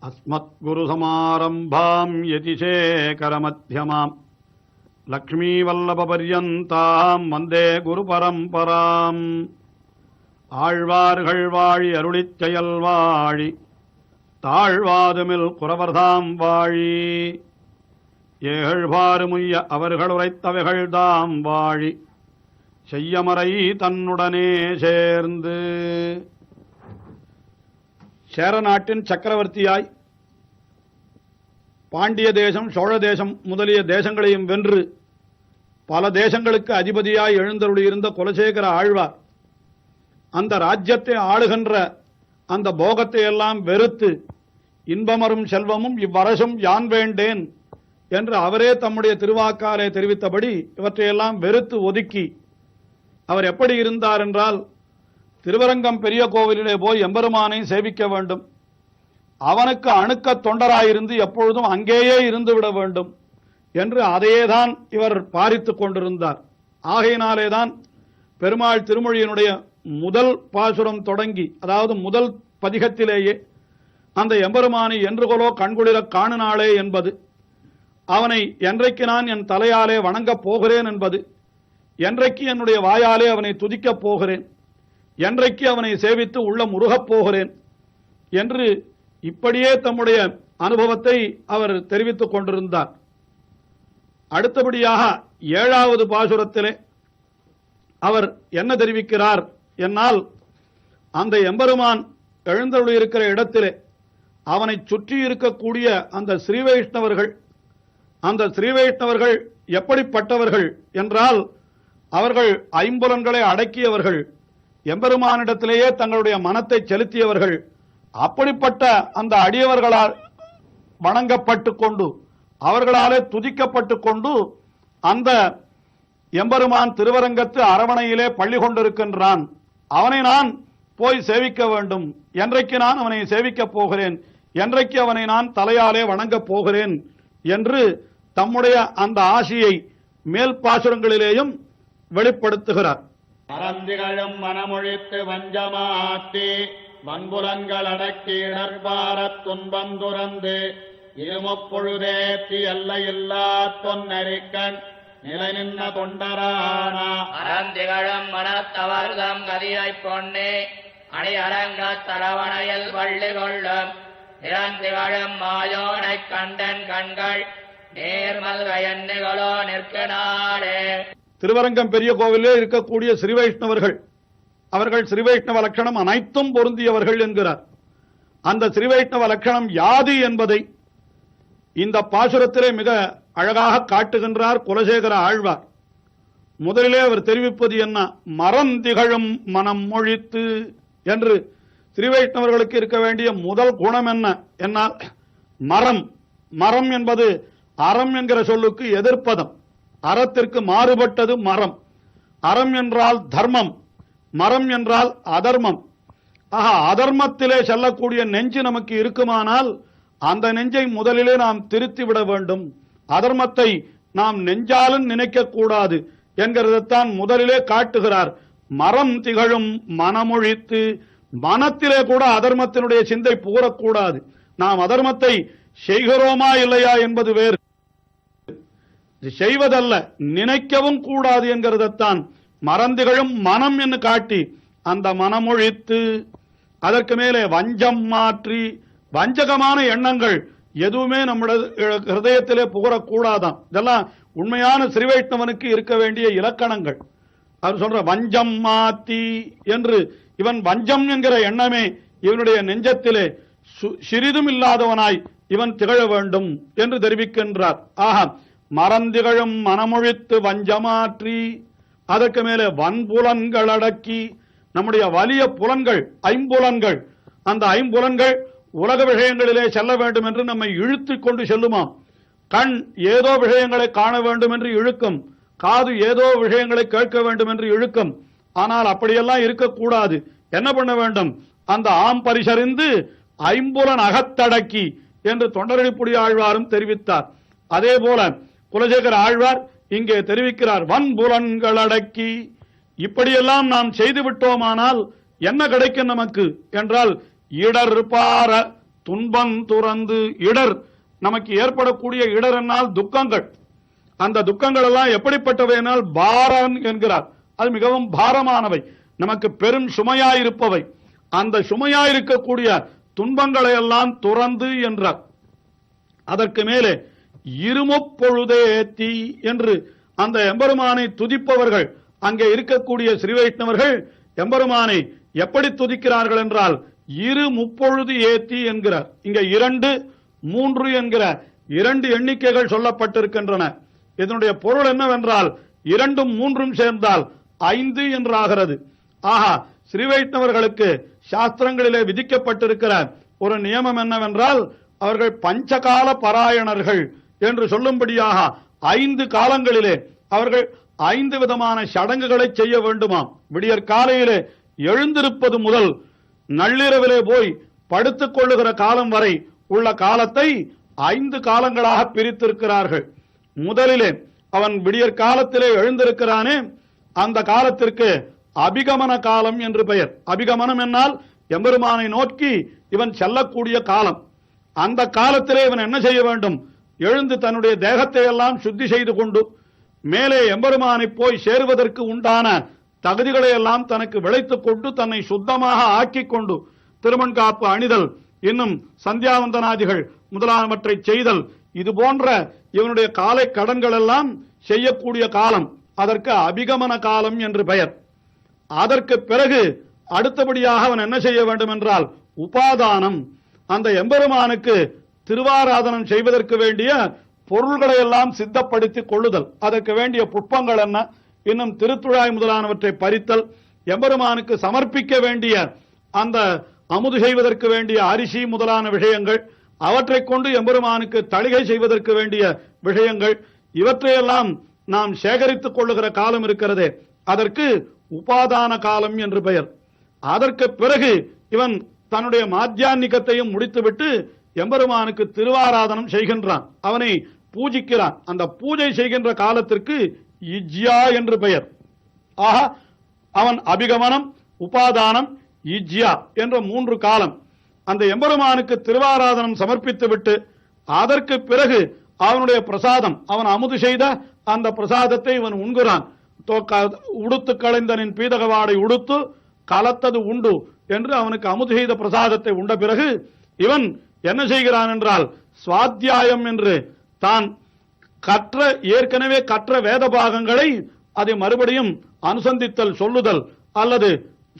அஸ்மத்குருசமாரம்பாம் யதிசேகரமத்யமாம் லக்ஷ்மீவல்லபபர்யந்தாம் வந்தே குருபரம்பராம். ஆழ்வார்கள் வாழி அருளிச் செயல் வாழி தாழ்வாதுமில் குறவர்தாம் வாழி ஏழ்பாறுமுய்ய அவர்கள் உரைத்தவைகள்தாம் வாழி செய்யமறை தன்னுடனே சேர்ந்து. சேர நாட்டின் சக்கரவர்த்தியாய் பாண்டிய தேசம், சோழ தேசம் முதலிய தேசங்களையும் வென்று பல தேசங்களுக்கு அதிபதியாய் எழுந்தருளியிருந்த குலசேகர ஆழ்வார் அந்த ராஜ்யத்தை ஆளுகின்ற அந்த போகத்தை எல்லாம் வெறுத்து இன்பமரும் செல்வமும் இவ்வரசும் யான் வேண்டேன் என்று அவரே தம்முடைய திருவாக்காலே தெரிவித்தபடி இவற்றையெல்லாம் வெறுத்து ஒதுக்கி அவர் எப்படி இருந்தார் என்றால், திருவரங்கம் பெரிய கோவிலிலே போய் எம்பெருமானை சேவிக்க வேண்டும், அவனுக்கு அணுக்க தொண்டராயிருந்து எப்பொழுதும் அங்கேயே இருந்து விட வேண்டும் என்று அதையேதான் இவர் பாரித்துக் கொண்டிருந்தார். ஆகையினாலேதான் பெருமாள் திருமொழியினுடைய முதல் பாசுரம் தொடங்கி, அதாவது முதல் பதிகத்திலேயே அந்த எம்பெருமானை என்றுகொலோ கண்குளிர காணுநாளே என்பது, அவனை என்றைக்கு நான் என் தலையாலே வணங்கப் போகிறேன் என்பது, என்றைக்கு என்னுடைய வாயாலே அவனை துதிக்கப் போகிறேன், என்றைக்கு அவனை சேவித்து உள்ள முருகப் போகிறேன் என்று இப்படியே தம்முடைய அனுபவத்தை அவர் தெரிவித்துக் கொண்டிருந்தார். அடுத்தபடியாக 7வது பாசுரத்திலே அவர் என்ன தெரிவிக்கிறார் என்னால், அந்த எம்பெருமான் எழுந்தருளியிருக்கிற இடத்திலே அவனை சுற்றி இருக்கக்கூடிய அந்த ஸ்ரீவைஷ்ணவர்கள், அந்த ஸ்ரீவைஷ்ணவர்கள் எப்படிப்பட்டவர்கள் என்றால், அவர்கள் ஐம்புலன்களை அடக்கியவர்கள், எம்பெருமானிடத்திலேயே தங்களுடைய மனத்தை செலுத்தியவர்கள். அப்படிப்பட்ட அந்த அடியவர்களால் வணங்கப்பட்டு கொண்டு அவர்களாலே துதிக்கப்பட்டு கொண்டு அந்த எம்பெருமான் திருவரங்கத்து அரவணையிலே பள்ளி கொண்டிருக்கின்றான். அவனை நான் போய் சேவிக்க வேண்டும், என்றைக்கு நான் அவனை சேவிக்கப் போகிறேன், என்றைக்கு அவனை நான் தலையாலே வணங்கப் போகிறேன் என்று தம்முடைய அந்த ஆசையை மேல் பாசுரங்களிலேயும் வெளிப்படுத்துகிறார். மறந்திகளும் மனமொழித்து வஞ்சமாத்தி வன்புலன்கள் அடக்கி இடர்பாரத் துன்பம் துறந்து இருமுப்பொழுதேத்தி எல்லையில்லா தொன்னரிக்கண் நிலை நின்ன தொண்டரானா. அறந்திகழும் மனத்தவர்தம் கதியைப் பொன்னே அணி அரங்கத் தரவணையில் வள்ளி கொள்ளும் நிறந்திகழும் மாயோனைக் கண்டன் கண்கள் நேர்மல்க எண்ணிகளோ நிற்க நாளே. திருவரங்கம் பெரிய கோவிலே இருக்கக்கூடிய ஸ்ரீவைஷ்ணவர்கள், அவர்கள் ஸ்ரீவைஷ்ணவ லட்சணம் அனைத்தும் பொருந்தியவர்கள் என்கிறார். அந்த ஸ்ரீவைஷ்ணவ லட்சணம் யாது என்பதை இந்த பாசுரத்திலே மிக அழகாக காட்டுகின்றார் குலசேகர ஆழ்வார். முதலிலே அவர் தெரிவிப்பது என்ன, மறந்திகழும் மனம் மொழித்து என்று. ஸ்ரீவைஷ்ணவர்களுக்கு இருக்க வேண்டிய முதல் குணம் என்ன என்னால் மரம். மரம் என்பது அறம் என்கிற சொல்லுக்கு எதிர்ப்பதம், அறத்திற்கு மாறுபட்டது மரம். அறம் என்றால் தர்மம், மரம் என்றால் அதர்மம். ஆக அதர்மத்திலே செல்லக்கூடிய நெஞ்சு நமக்கு இருக்குமானால் அந்த நெஞ்சை முதலிலே நாம் திருத்திவிட வேண்டும். அதர்மத்தை நாம் நெஞ்சாலும் நினைக்க கூடாது என்கிறதான் முதலிலே காட்டுகிறார். மரம் திகழும் மனமொழித்து, மனத்திலே கூட அதர்மத்தினுடைய சிந்தை புகழக்கூடாது. நாம் அதர்மத்தை செய்கிறோமா இல்லையா என்பது வேறு, செய்வதல்ல, நினைக்கவும் கூடாது என்கிறதான் மறந்துகளும் மனம் என்று காட்டி அந்த மனமொழித்து, அதற்கு மேலே வஞ்சம் மாற்றி, வஞ்சகமான எண்ணங்கள் எதுவுமே நம்முடைய ஹிருதயத்திலே புகழக்கூடாதான். இதெல்லாம் உண்மையான ஸ்ரீவைஷ்ணவனுக்கு இருக்க வேண்டிய இலக்கணங்கள். அவர் சொல்ற வஞ்சம் மாத்தி என்று, இவன் வஞ்சம் என்கிற எண்ணமே இவனுடைய நெஞ்சத்திலே சிறிதும் இல்லாதவனாய் இவன் திகழ வேண்டும் என்று தெரிவிக்கின்றார். ஆக மறந்திகழும் மனமொழித்து வஞ்சமாற்றி, அதற்கு மேலே வன்புலன்கள் அடக்கி, நம்முடைய வலிய புலன்கள், ஐம்புலன்கள், அந்த ஐம்புலன்கள் உலக விஷயங்களிலே செல்ல வேண்டும் என்று நம்மை இழுத்துக் கொண்டு செல்லுமாம். கண் ஏதோ விஷயங்களை காண வேண்டும் என்று இழுக்கும், காது ஏதோ விஷயங்களை கேட்க வேண்டும் என்று இழுக்கும். ஆனால் அப்படியெல்லாம் இருக்கக்கூடாது. என்ன பண்ண வேண்டும், அந்த ஆம் பரிசறிந்து ஐம்புலன் அகத்தடக்கி என்று தொண்டரடிப்புடி ஆழ்வாரும் தெரிவித்தார். அதே போல குலசேகர ஆழ்வார் இங்கே தெரிவிக்கிறார், வன்புலன்கள் அடக்கி. இப்படியெல்லாம் நாம் செய்து விட்டோமானால் என்ன கிடைக்கும் நமக்கு என்றால், இடர்பார துன்பம் துறந்து இடர், நமக்கு ஏற்படக்கூடிய இடர் என்னால் துக்கங்கள். அந்த துக்கங்கள் எல்லாம் எப்படிப்பட்டவை என்னால் பாரன் என்கிறார். அது மிகவும் பாரமானவை, நமக்கு பெரும் சுமையாயிருப்பவை. அந்த சுமையாயிருக்கக்கூடிய துன்பங்களை எல்லாம் துறந்து என்றார். அதற்கு மேலே இருமுப்பொழுதே தீ என்று அந்த எம்பெருமானை துதிப்பவர்கள், அங்கே இருக்கக்கூடிய ஸ்ரீ வைஷ்ணவர்கள் எம்பெருமானை எப்படி துதிக்கிறார்கள் என்றால் இரு முப்பொழுது ஏத்தி என்கிறார். இங்க 2, 3 என்கிற 2 எண்ணிக்கைகள் சொல்லப்பட்டிருக்கின்றன. இதனுடைய பொருள் என்னவென்றால் 2ம் 3ம் சேர்ந்தால் 5 என்றாகிறது. ஆஹா, ஸ்ரீ வைஷ்ணவர்களுக்கு சாஸ்திரங்களிலே விதிக்கப்பட்டிருக்கிற ஒரு நியமம் என்னவென்றால் அவர்கள் பஞ்சகால பராயணர்கள் என்று சொல்லும்படியாக 5 காலங்களிலே அவர்கள் 5 விதமான சடங்குகளை செய்ய வேண்டுமாம். விடியற் காலையிலே எழுந்திருப்பது முதல் நள்ளிரவிலே போய் படுத்துக் கொள்ளுகிற காலம் வரை உள்ள காலத்தை 5 காலங்களாக பிரித்திருக்கிறார்கள். முதலிலே அவன் விடியற் காலத்திலே எழுந்திருக்கிறானே, அந்த காலத்திற்கு அபிகமன காலம் என்று பெயர். அபிகமனம் என்னால் எம்பெருமானை நோக்கி இவன் செல்லக்கூடிய காலம். அந்த காலத்திலே இவன் என்ன செய்ய வேண்டும்? எழுந்து தன்னுடைய தேகத்தை எல்லாம் சுத்தி செய்து கொண்டு மேலே எம்பெருமானை போய் சேருவதற்கு உண்டான தகுதிகளை எல்லாம் தனக்கு விளைத்துக் கொண்டு தன்னை சுத்தமாக ஆக்கிக் கொண்டு திருமண்காப்பு அணிதல், இன்னும் சந்தியாவந்தனாதிகள் முதலானவற்றை செய்தல், இது போன்ற இவனுடைய காலை கடன்கள் எல்லாம் செய்யக்கூடிய காலம். அதற்கு அபிகமன காலம் என்று பெயர். அதற்கு பிறகு அடுத்தபடியாக அவன் என்ன செய்ய வேண்டும் என்றால் உபாதானம், அந்த எம்பெருமானுக்கு திருவாராதனம் செய்வதற்கு வேண்டிய பொருள்களை எல்லாம் சித்தப்படுத்திக் கொள்ளுதல். அதற்கு வேண்டிய புஷ்பங்கள் என்ன, இன்னும் திருத்துழாய் முதலானவற்றை பறித்தல், எம்பெருமானுக்கு சமர்ப்பிக்க வேண்டிய அந்த அமுது செய்வதற்கு வேண்டிய அரிசி முதலான விஷயங்கள், அவற்றை கொண்டு எம்பெருமானுக்கு தளிகை செய்வதற்கு வேண்டிய விஷயங்கள், இவற்றையெல்லாம் நாம் சேகரித்துக் கொள்ளுகிற காலம் இருக்கிறதே, அதற்கு உபாதான காலம் என்று பெயர். அதற்கு பிறகு இவன் தன்னுடைய மாத்தியான்னிகத்தையும் முடித்துவிட்டு எம்பெருமானுக்கு திருவாராதனம் செய்கின்றான், அவனை பூஜிக்கிறான். அந்த பூஜை செய்கின்ற காலத்திற்கு இஜ்யா என்று பெயர். ஆக அவன் அபிகமனம், உபாதானம், இஜ்யா என்ற 3 காலம் அந்த எம்பெருமானுக்கு திருவாராதனம் சமர்ப்பித்து விட்டு அதற்கு பிறகு அவனுடைய பிரசாதம், அவன் அமுது செய்த அந்த பிரசாதத்தை இவன் உண்கிறான். உடுத்து களைந்தனின் பீதகவாடை உடுத்து கலத்தது உண்டு என்று அவனுக்கு அமுது செய்த பிரசாதத்தை உண்ட பிறகு இவன் என்ன செய்கிறான் என்றால் சுவாத்தியாயம் என்று தான் கற்ற ஏற்கனவே கற்ற வேத பாகங்களை அதை மறுபடியும் அனுசந்தித்தல், சொல்லுதல், அல்லது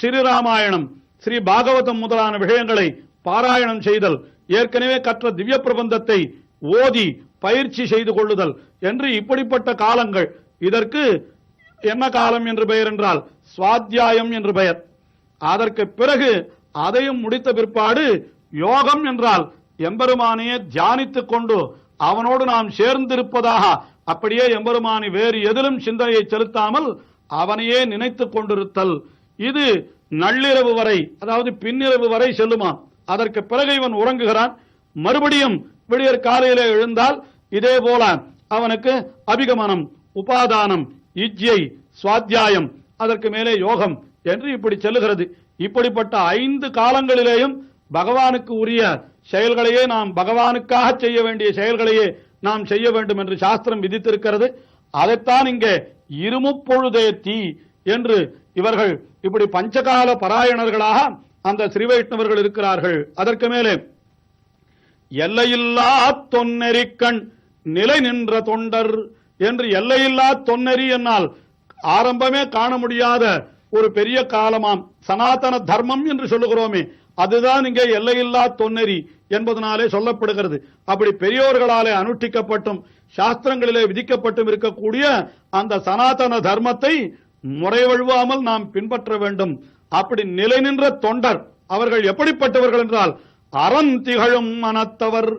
ஸ்ரீராமாயணம், ஸ்ரீ பாகவதம் முதலான விஷயங்களை பாராயணம் செய்தல், ஏற்கனவே கற்ற திவ்ய பிரபந்தத்தை ஓதி பயிற்சி செய்து கொள்ளுதல் என்று இப்படிப்பட்ட காலங்கள். இதற்கு என்ன காலம் என்று பெயர் என்றால் சுவாத்தியாயம் என்று பெயர். அதற்கு பிறகு அதையும் முடித்த பிற்பாடு யோகம் என்றால் எம்பெருமானையே தியானித்துக் கொண்டு அவனோடு நாம் சேர்ந்திருப்பதாக, அப்படியே எம்பெருமானை வேறு எதிலும் சிந்தனையை செலுத்தாமல் அவனையே நினைத்துக் கொண்டிருத்தல். இது நள்ளிரவு வரை, அதாவது பின்னிரவு வரை செல்லுமா. அதற்கு பிறகு இவன் உறங்குகிறான். மறுபடியும் விடியற் காலையிலே எழுந்தால் இதே போல அவனுக்கு அபிகமனம், உபாதானம், இஜ்யை, சுவாத்தியாயம், அதற்கு மேலே யோகம் என்று இப்படி செல்லுகிறது. இப்படிப்பட்ட 5 காலங்களிலேயும் பகவானுக்கு உரிய செயல்களையே நாம், பகவானுக்காக செய்ய வேண்டிய செயல்களையே நாம் செய்ய வேண்டும் என்று சாஸ்திரம் விதித்திருக்கிறது. அதைத்தான் இங்கே இருமுப்பொழுதே தீ என்று இவர்கள் இப்படி பஞ்சகால பராயணர்களாக அந்த ஸ்ரீ வைஷ்ணவர்கள் இருக்கிறார்கள். அதற்கு மேலே எல்லையில்லா தொன்னெறிக்கண் நிலை நின்ற தொண்டர் என்று, எல்லையில்லா தொன்னெறி என்னால் ஆரம்பமே காண முடியாத ஒரு பெரிய காலமாம் சனாதன தர்மம் என்று சொல்லுகிறோமே, அதுதான் இங்கே எல்லையில்லா தொன்னெறி என்பதனாலே சொல்லப்படுகிறது. அப்படி பெரியோர்களாலே அனுஷ்டிக்கப்பட்டும் சாஸ்திரங்களிலே விதிக்கப்பட்டும் இருக்கக்கூடிய அந்த சனாதன தர்மத்தை முறைவழுவாமல் நாம் பின்பற்ற வேண்டும். அப்படி நிலை நின்ற தொண்டர் அவர்கள் எப்படிப்பட்டவர்கள் என்றால் அறம் திகழும் மனத்தவர்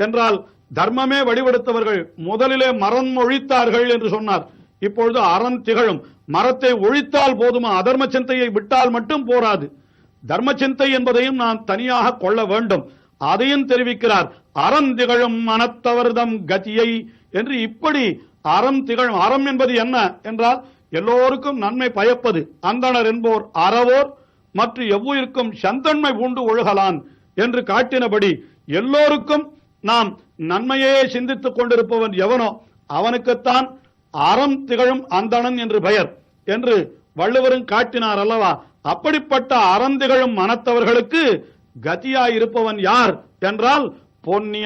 என்றால் தர்மமே வடிவெடுத்தவர்கள். முதலிலே மரம் ஒழித்தார்கள் என்று சொன்னார். இப்பொழுது அறம் திகழும், மரத்தை ஒழித்தால் போதுமா, அதர்ம சிந்தையை விட்டால் மட்டும் போராது, தர்ம சிந்தை என்பதையும் நான் தனியாக கொள்ள வேண்டும், அதையும் தெரிவிக்கிறார். அறம் திகழும் மனத்தவர்தம் கதியை என்று இப்படி அறம் திகழும். அறம் என்பது என்ன என்றால் எல்லோருக்கும் நன்மை பயப்பது. அந்தணர் என்போர் அறவோர் மற்றும் எவ்வுயிருக்கும் சந்தன்மை பூண்டு ஒழுகலான் என்று காட்டினபடி எல்லோருக்கும் நாம் நன்மையே சிந்தித்துக் கொண்டிருப்பவன் எவனோ அவனுக்குத்தான் அறம் திகழும் அந்தணன் என்று பெயர் என்று வள்ளுவரும் காட்டினார் அல்லவா? அப்படிப்பட்ட அறம் திகழும் மனத்தவர்களுக்கு கதியாயிருப்பவன் யார் என்றால் பொன்னி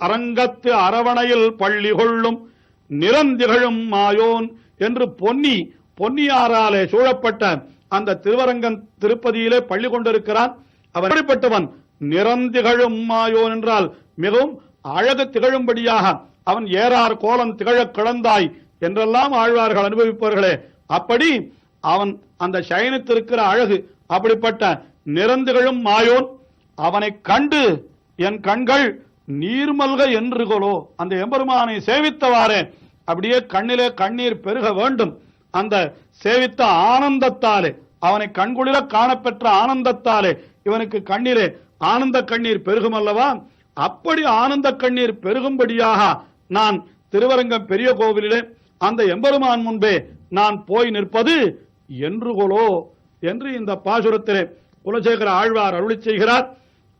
அரங்கத்து அரவணையில் பள்ளி கொள்ளும் நிறந்திகழும் மாயோன் என்று பொன்னியாராலே சூழப்பட்ட அந்த திருவரங்கன் திருப்பதியிலே பள்ளி கொண்டிருக்கிறான். அவன் எப்படிப்பட்டவன்? நிறந்திகழும் மாயோன் என்றால் மிகவும் அழகு திகழும்படியாக அவன் ஏறார் கோலம் திகழ கிளந்தாய் என்றெல்லாம் ஆழ்வார்கள் அனுபவிப்பவர்களே. அப்படி அவன் அந்த சயனித்திருக்கிற அழகு அப்படிப்பட்ட நிறந்திகழும் மாயோன். அவனை கண்டு என் கண்கள் நீர்மல்க என்றுகொலோ. அந்த எம்பெருமானை சேவித்தவாறே அப்படியே கண்ணிலே கண்ணீர் பெருக வேண்டும். அந்த சேவித்த ஆனந்தத்தாலே, அவனை கண்குளிர காணப்பெற்ற ஆனந்தத்தாலே இவனுக்கு கண்ணிலே ஆனந்த கண்ணீர் பெருகும் அல்லவா? அப்படி ஆனந்த கண்ணீர் பெருகும்படியாக நான் திருவரங்கம் பெரிய கோவிலிலே அந்த எம்பெருமான் முன்பே நான் போய் நிற்பது என்றுகொலோ என்று இந்த பாசுரத்திலே குலசேகர ஆழ்வார் அருளி செய்கிறார்.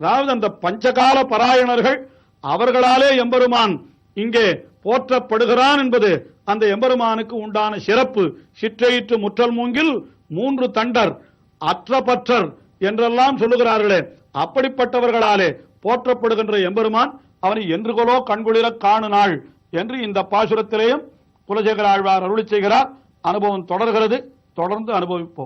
அதாவது அந்த பஞ்சகால பராயணர்கள் அவர்களாலே எம்பெருமான் இங்கே போற்றப்படுகிறான் என்பது அந்த எம்பெருமானுக்கு உண்டான சிறப்பு. சிற்றையிற்று முற்றல் மூங்கில் 3 தண்டர் அற்றபற்றர் என்றெல்லாம் சொல்லுகிறார்களே, அப்படிப்பட்டவர்களாலே போற்றப்படுகின்ற எம்பெருமான் அவனை என்றுகொலோ கண்குளிர காணு நாள் என்று இந்த பாசுரத்திலேயும் குலசேகர ஆழ்வார் அருளி செய்கிறார். அனுபவம் தொடர்கிறது. தொடர்ந்து அனுபவிப்போம்.